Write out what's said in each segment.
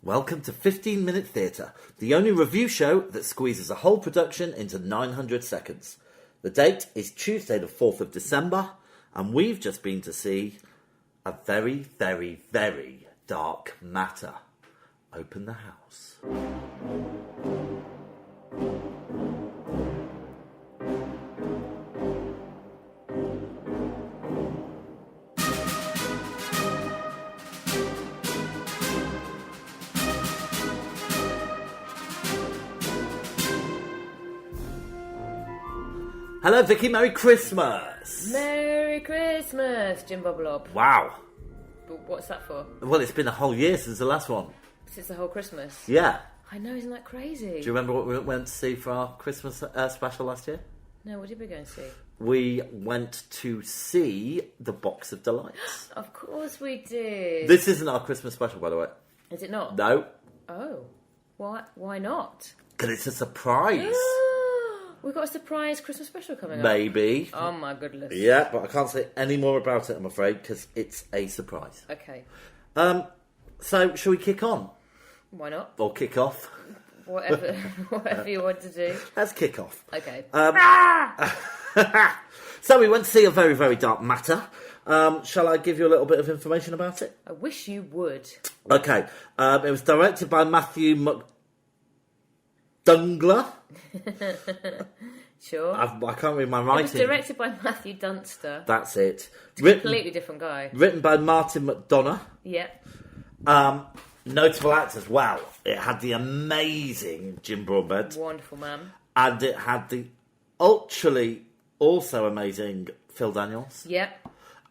Welcome to 15 Minute Theatre, the only review show that squeezes a whole production into 900 seconds. The date is Tuesday the 4th of December, and we've just been to see a very, very, very dark matter. Open the house. Hello, Vicky. Merry Christmas. Merry Christmas, Jim Bob Lob. Wow. But what's that for? Well, it's been a whole year since the last one. Since the whole Christmas? Yeah. I know, isn't that crazy? Do you remember what we went to see for our Christmas special last year? No, what did we go and see? We went to see The Box of Delights. Of course we did. This isn't our Christmas special, by the way. Is it not? No. Oh. Why not? Because it's a surprise. We've got a surprise Christmas special coming up. Maybe. Oh my goodness. Yeah, but I can't say any more about it, I'm afraid, because it's a surprise. Okay. So, shall we kick on? Why not? Or kick off? Whatever you want to do. Let's kick off. Okay. So we went to see a very, very dark matter. Shall I give you a little bit of information about it? I wish you would. Okay. It was directed by Matthew McDungler. Sure. I can't read my writing. It was directed by Matthew Dunster. That's it. Completely different guy. Written by Martin McDonough. Yep. Notable actors. Wow. It had the amazing Jim Broadbent. Wonderful man. And it had the ultrally also amazing Phil Daniels. Yep.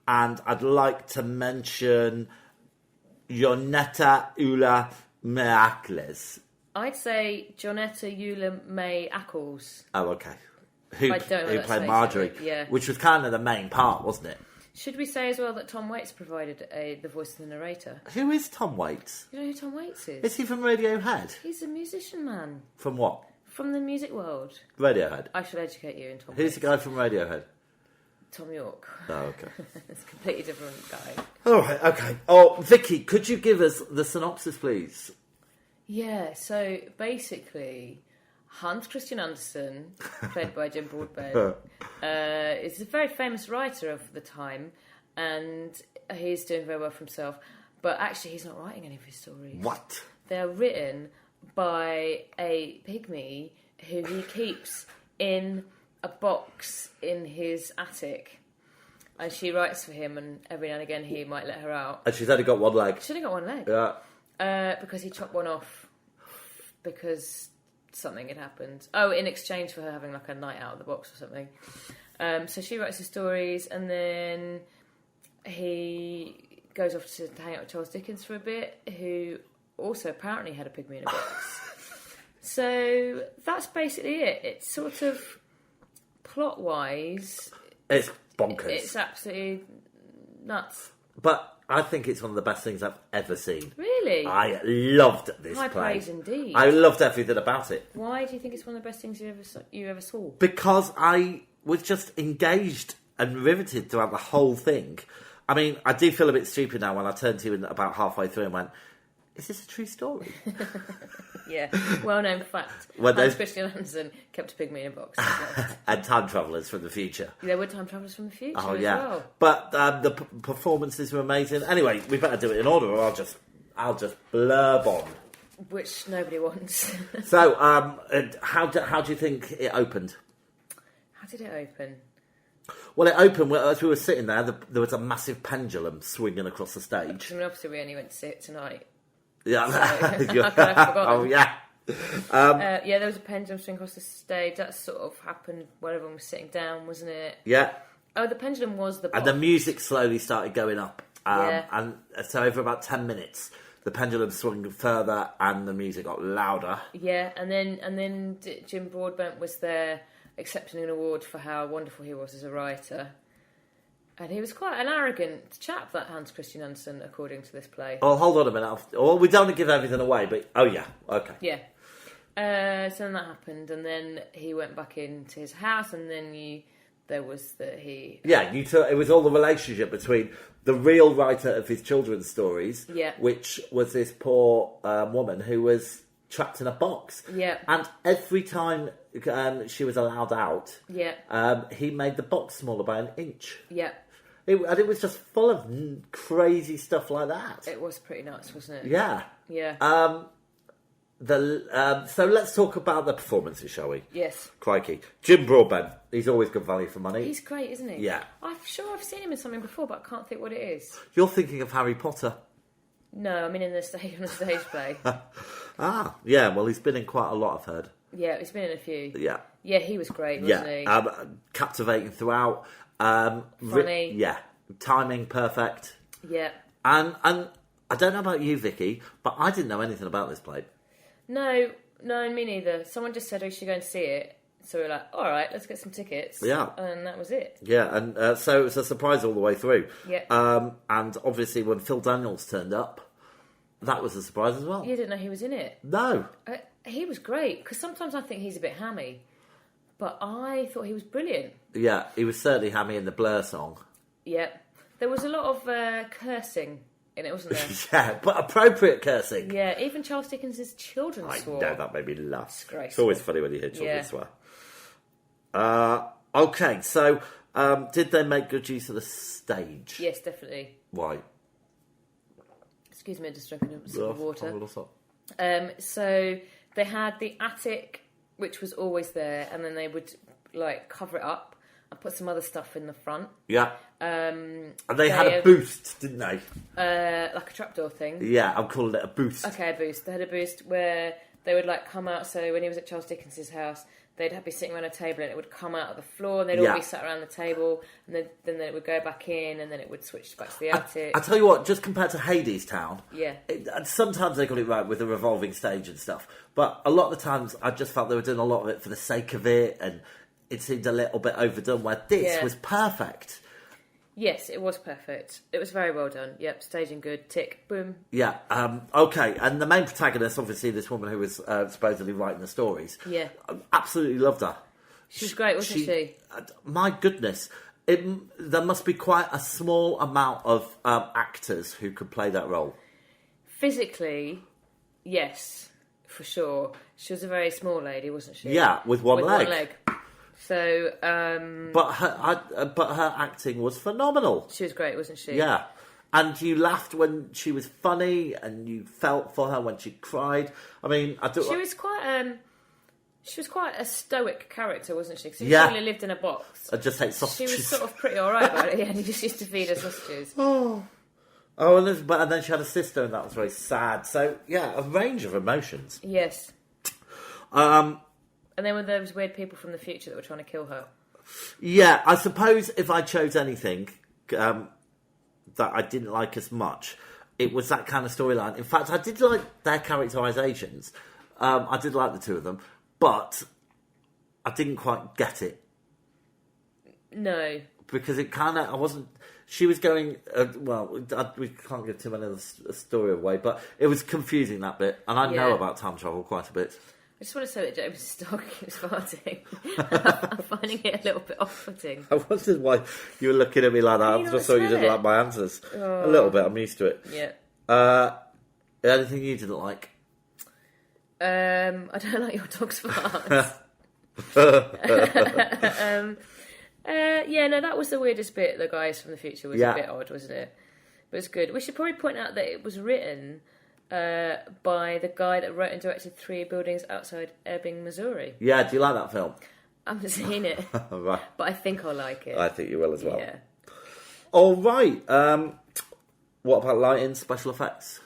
And I'd like to mention Jonetta Ula Meakles. I'd say Jonetta Eula May Ackles. Oh, okay. Who played Marjorie, yeah. Which was kind of the main part, wasn't it? Should we say as well that Tom Waits provided the voice of the narrator? Who is Tom Waits? You know who Tom Waits is? Is he from Radiohead? He's a musician, man. From what? From the music world. Radiohead? I should educate you in Tom Who's Waits. the guy from Radiohead? Tom York. Oh, okay. It's a completely different guy. All right, okay. Oh, Vicky, could you give us the synopsis, please? Yeah, so basically, Hans Christian Andersen, played by Jim Broadbent, is a very famous writer of the time, and he's doing very well for himself. But actually, he's not writing any of his stories. What? They're written by a pygmy who he keeps in a box in his attic. And she writes for him, and every now and again he might let her out. And she's only got one leg. She's only got one leg. Yeah. Because he chopped one off because something had happened. Oh, in exchange for her having like a night out of the box or something. So she writes his stories, and then he goes off to hang out with Charles Dickens for a bit, who also apparently had a pygmy in a box. So that's basically it. It's sort of plot-wise, it's bonkers. It's absolutely nuts. But I think it's one of the best things I've ever seen. Really? I loved this High play. praise indeed. I loved everything about it. Why do you think it's one of the best things you ever saw? Because I was just engaged and riveted throughout the whole thing. I mean, I do feel a bit stupid now when I turned to you about halfway through and went, is this a true story? Yeah, well-known fact. Hans Christian Andersen kept a pygmy in a box. And time travellers from the future. There were time travellers from the future as well. But the performances were amazing. Anyway, we better do it in order, or I'll just blurb on. Which nobody wants. So, how do you think it opened? How did it open? Well, it opened as we were sitting there. There was a massive pendulum swinging across the stage. I mean, obviously, we only went to see it tonight. Yeah. So, how could I have forgotten? Oh, yeah. Yeah, there was a pendulum swing across the stage. That sort of happened while everyone was sitting down, wasn't it? Yeah. Oh, the pendulum was the box. And the music slowly started going up. Yeah. And so over about 10 minutes, the pendulum swung further and the music got louder. Yeah, and then Jim Broadbent was there accepting an award for how wonderful he was as a writer. And he was quite an arrogant chap, that Hans Christian Andersen, according to this play. Oh, hold on a minute. Well, we don't want to give everything away, but... Oh, yeah. Okay. Yeah. So then that happened, and then he went back into his house, and then there was that he... Yeah, it was all the relationship between the real writer of his children's stories, Yeah. which was this poor woman who was trapped in a box. Yeah. And every time she was allowed out, Yeah. he made the box smaller by an inch. Yeah. And it was just full of crazy stuff like that. It was pretty nuts, wasn't it? Yeah. Yeah. So let's talk about the performances, shall we? Yes. Crikey. Jim Broadbent. He's always good value for money. He's great, isn't he? Yeah. I'm sure I've seen him in something before, but I can't think what it is. You're thinking of Harry Potter. No, I mean on a stage play. Yeah. Well, he's been in quite a lot, I've heard. Yeah, he's been in a few. Yeah. Yeah, he was great, wasn't he? Captivating throughout. Funny. Yeah. Timing perfect. Yeah. And I don't know about you, Vicky, but I didn't know anything about this play. No, me neither. Someone just said we should go and see it. So we were like, all right, let's get some tickets. Yeah. And that was it. Yeah, and so it was a surprise all the way through. Yeah. And obviously when Phil Daniels turned up, that was a surprise as well. You didn't know he was in it? No. He was great, because sometimes I think he's a bit hammy. But I thought he was brilliant. Yeah, he was certainly hammy in the Blur song. Yeah. There was a lot of cursing in it, wasn't there? Yeah, but appropriate cursing. Yeah, even Charles Dickens' children swore. I know, that made me laugh. Disgraceful. It's always funny when you hear children swear. Okay, so did they make good use of the stage? Yes, definitely. Why? Excuse me, just drinking a sip of water. What's up? So they had the attic, which was always there, and then they would like cover it up and put some other stuff in the front. Yeah. And they had a boost, didn't they? Like a trapdoor thing. Yeah, I'm calling it a boost. Okay, a boost. They had a boost where they would like come out. So when he was at Charles Dickens' house, they'd be sitting around a table and it would come out of the floor, and they'd all be sat around the table, and then it would go back in, and then it would switch back to the attic. I tell you what, just compared to Hades Town, Yeah. Sometimes they got it right with the revolving stage and stuff, but a lot of the times I just felt they were doing a lot of it for the sake of it, and it seemed a little bit overdone, where this was perfect. Yes, it was perfect. It was very well done. Yep, staging good. Tick, boom. Yeah, okay. And the main protagonist, obviously this woman who was supposedly writing the stories. Yeah. Absolutely loved her. She was great, wasn't she? My goodness. There must be quite a small amount of actors who could play that role. Physically, yes, for sure. She was a very small lady, wasn't she? Yeah, with one leg. One leg. So, but her acting was phenomenal. She was great, wasn't she? Yeah, and you laughed when she was funny, and you felt for her when she cried. I mean, She was quite a stoic character, wasn't she? Because she Yeah. only lived in a box. I just hate sausages. She was sort of pretty alright about it, yeah, and he just used to feed her sausages. And then she had a sister, and that was very sad. So yeah, a range of emotions. Yes. And then were those weird people from the future that were trying to kill her. Yeah, I suppose if I chose anything that I didn't like as much, it was that kind of storyline. In fact, I did like their characterizations. I did like the two of them, but I didn't quite get it. No. Because it kind of, I wasn't... She was going... we can't give too many of the story away, but it was confusing, that bit. And I know about time travel quite a bit. I just want to say that James' dog keeps farting. I'm finding it a little bit off-putting. I wondered why you were looking at me like that. I just thought you didn't like my answers. A little bit, I'm used to it. Yeah. Anything you didn't like? I don't like your dog's farts. No, that was the weirdest bit. The guys from the future was a bit odd, wasn't it? But it's good. We should probably point out that it was written by the guy that wrote and directed 3 Buildings Outside Ebbing, Missouri. Yeah, do you like that film? I haven't seen it, Right. but I think I'll like it. I think you will as well. Yeah. All right. What about lighting, special effects?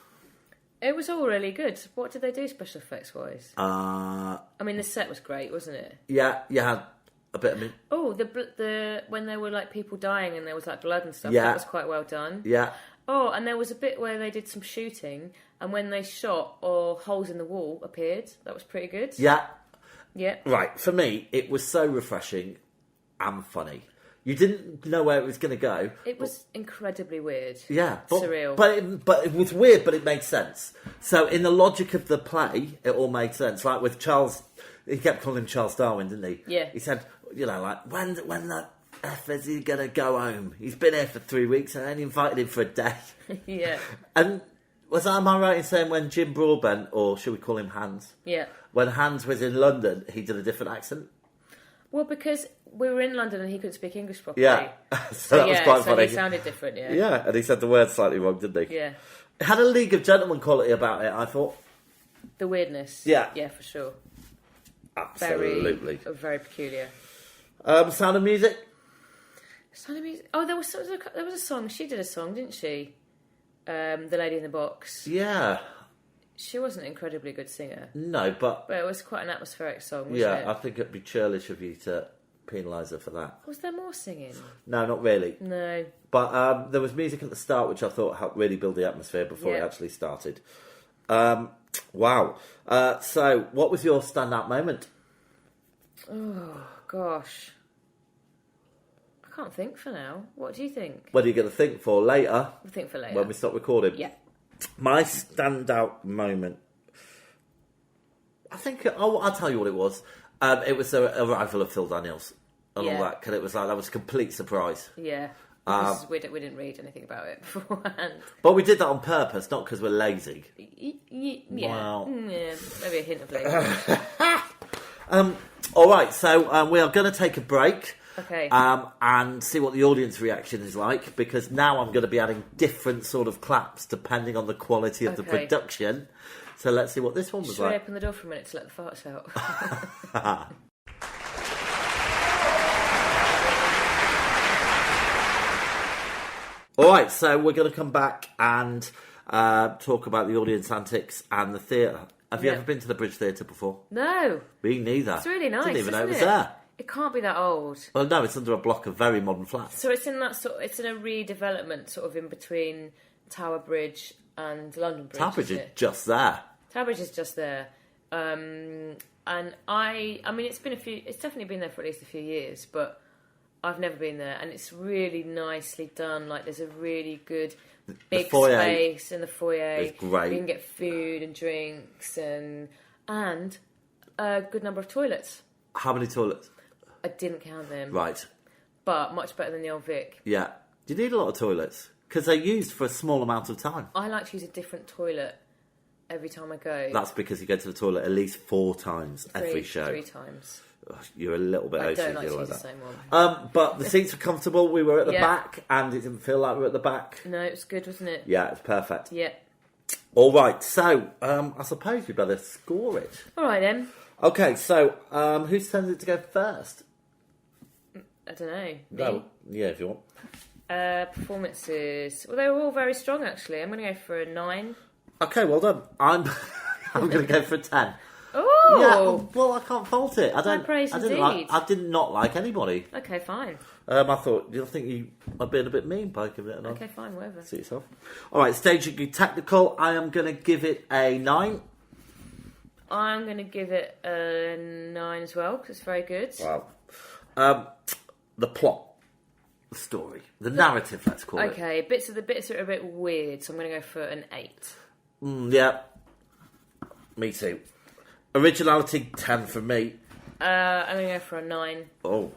It was all really good. What did they do special effects wise? I mean, the set was great, wasn't it? Yeah, you had a bit of... Oh, the when there were like people dying and there was like blood and stuff. Yeah. That was quite well done. Yeah. Oh, and there was a bit where they did some shooting, and when they shot, holes in the wall appeared. That was pretty good. Yeah. Yeah. Right, for me, it was so refreshing and funny. You didn't know where it was going to go. It was incredibly weird. Yeah. Surreal. But it was weird, but it made sense. So in the logic of the play, it all made sense. Like with Charles, he kept calling him Charles Darwin, didn't he? Yeah. He said, like, when F is he going to go home? He's been here for 3 weeks and I only invited him for a day. Yeah. And am I right in saying when Jim Broadbent, or should we call him Hans? Yeah. When Hans was in London, he did a different accent? Well, because we were in London and he couldn't speak English properly. Yeah. So that was quite funny. He sounded different, yeah. Yeah, and he said the word slightly wrong, didn't he? Yeah. It had a League of Gentlemen quality about it, I thought. The weirdness. Yeah. Yeah, for sure. Absolutely. Very peculiar. Sound of Music? Sound of Music. Oh, there was a song. She did a song, didn't she? The Lady in the Box. Yeah. She wasn't an incredibly good singer. No, but it was quite an atmospheric song, wasn't it? I think it'd be churlish of you to penalise her for that. Was there more singing? No, not really. No. But there was music at the start which I thought helped really build the atmosphere before it actually started. Wow. So, what was your standout moment? Oh, gosh. I can't think for now. What do you think? What are you going to think for later? We'll think for later. When we stop recording? Yeah. My standout moment, I think, I'll tell you what it was. It was the arrival of Phil Daniels and all that, because it was like, that was a complete surprise. Yeah. Because we didn't read anything about it beforehand. But we did that on purpose, not because we're lazy. Yeah. Wow. Yeah, maybe a hint of lazy. All right, so we are going to take a break. Okay. And see what the audience reaction is like, because now I'm going to be adding different sort of claps depending on the quality of the production. So let's see what this one was Should like. I open the door for a minute to let the farts out? All right, so we're going to come back and talk about the audience antics and the theatre. Have you ever been to the Bridge Theatre before? No. Me neither. It's really nice. Didn't even know it was isn't there. It can't be that old. Well, no, it's under a block of very modern flats. So it's in that it's in a redevelopment, sort of in between Tower Bridge and London Bridge. Tower Bridge is just there. Tower Bridge is just there, and I mean, it's definitely been there for at least a few years, but I've never been there, and it's really nicely done. Like, there's a really good big space in the foyer. It's great. You can get food and drinks and a good number of toilets. How many toilets? I didn't count them. Right. But much better than the old Vic. Yeah. Do you need a lot of toilets? Because they're used for a small amount of time. I like to use a different toilet every time I go. That's because you go to the toilet at least 4 times every show. 3 times. Ugh, you're a little bit I OCD don't like to like use that. the same one. But the seats were comfortable. We were at the Yeah. back, and it didn't feel like we were at the back. No, it was good, wasn't it? Yeah, it's perfect. Yeah. All right, so I suppose we better score it. All right, then. Okay, so whose turn is it to go first? I don't know. No, yeah, if you want. Performances. Well, they were all very strong, actually. I'm going to go for a 9. Okay, well done. I'm going to go for a 10. Oh! Yeah, well, I can't fault it. High praise indeed. I did not like anybody. Okay, fine. I think you are being a bit mean by giving it a 9. Okay, fine, whatever. See yourself. All right, staging and technical. I am going to give it a 9. I'm going to give it a 9 as well, because it's very good. Wow. The plot, the story, the narrative, let's call it. Okay, bits are a bit weird, so I'm going to go for an 8. Yeah. Me too. Originality, 10 for me. I'm going to go for a 9. Oh.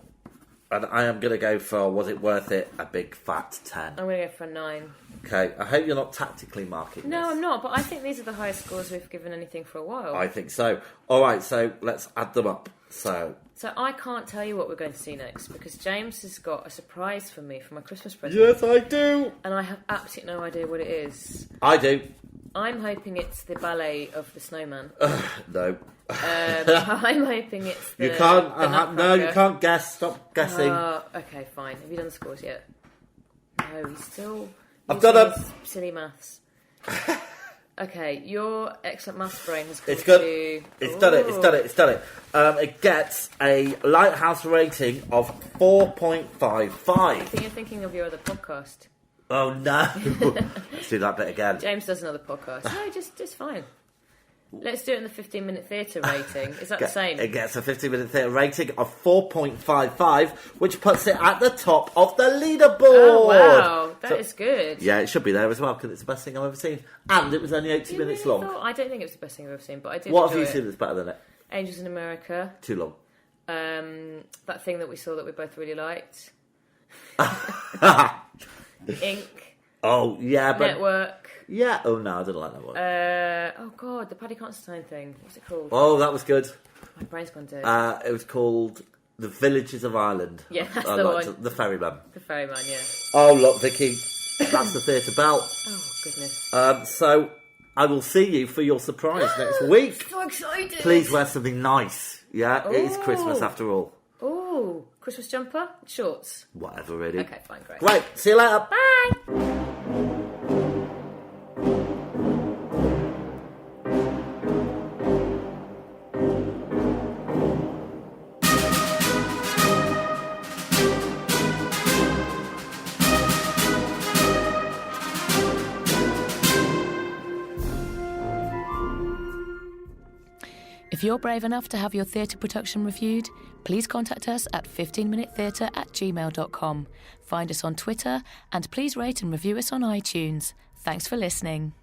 And I am going to go for, was it worth it? A big fat 10. I'm going to go for a 9. Okay, I hope you're not tactically marking No, this. I'm not, but I think these are the highest scores we've given anything for a while. I think so. All right, so let's add them up. So I can't tell you what we're going to see next, because James has got a surprise for me for my Christmas present. yes, I do. And I have absolutely no idea what it is. I do. I'm hoping it's the ballet of the snowman. No. I'm hoping it's the You can't. the No, Nutcracker. you can't guess. Stop guessing. Okay, fine. Have you done the scores yet? No, he's still... I've done them. Silly maths. Okay, your excellent maths brain has come It's good. to... It's done it. It's done it. It's done it. It gets a Lighthouse rating of 4.55. I think you're thinking of your other podcast. Oh no! Let's do that bit again. James does another podcast. No, just fine. Let's do it in the 15-minute theatre rating. Is that the same? It gets a 15-minute theatre rating of 4.55, which puts it at the top of the leaderboard. Oh, wow. That is good. Yeah, it should be there as well, because it's the best thing I've ever seen. And it was only 80 minutes long. I don't think it was the best thing I've ever seen, but I did What have enjoy you seen it. that's better than it? Angels in America. Too long. That thing that we saw that we both really liked. Ink. Oh, yeah, but... Network. Yeah, oh no, I didn't like that one. Oh god, the Paddy Constantine thing. What's it called? Oh, that was good. My brain's gone dead. It was called The Villages of Ireland. Yeah, that's the one. The Ferryman. The Ferryman, yeah. Oh, look, Vicky, that's the theatre bell. Oh, goodness. So, I will see you for your surprise next week. So excited! Please wear something nice. Yeah, it is Christmas after all. Ooh, Christmas jumper? Shorts? Whatever, really. Okay, fine, great. Great, see you later. Bye! If you're brave enough to have your theatre production reviewed, please contact us at 15minutetheatre@gmail.com. Find us on Twitter and please rate and review us on iTunes. Thanks for listening.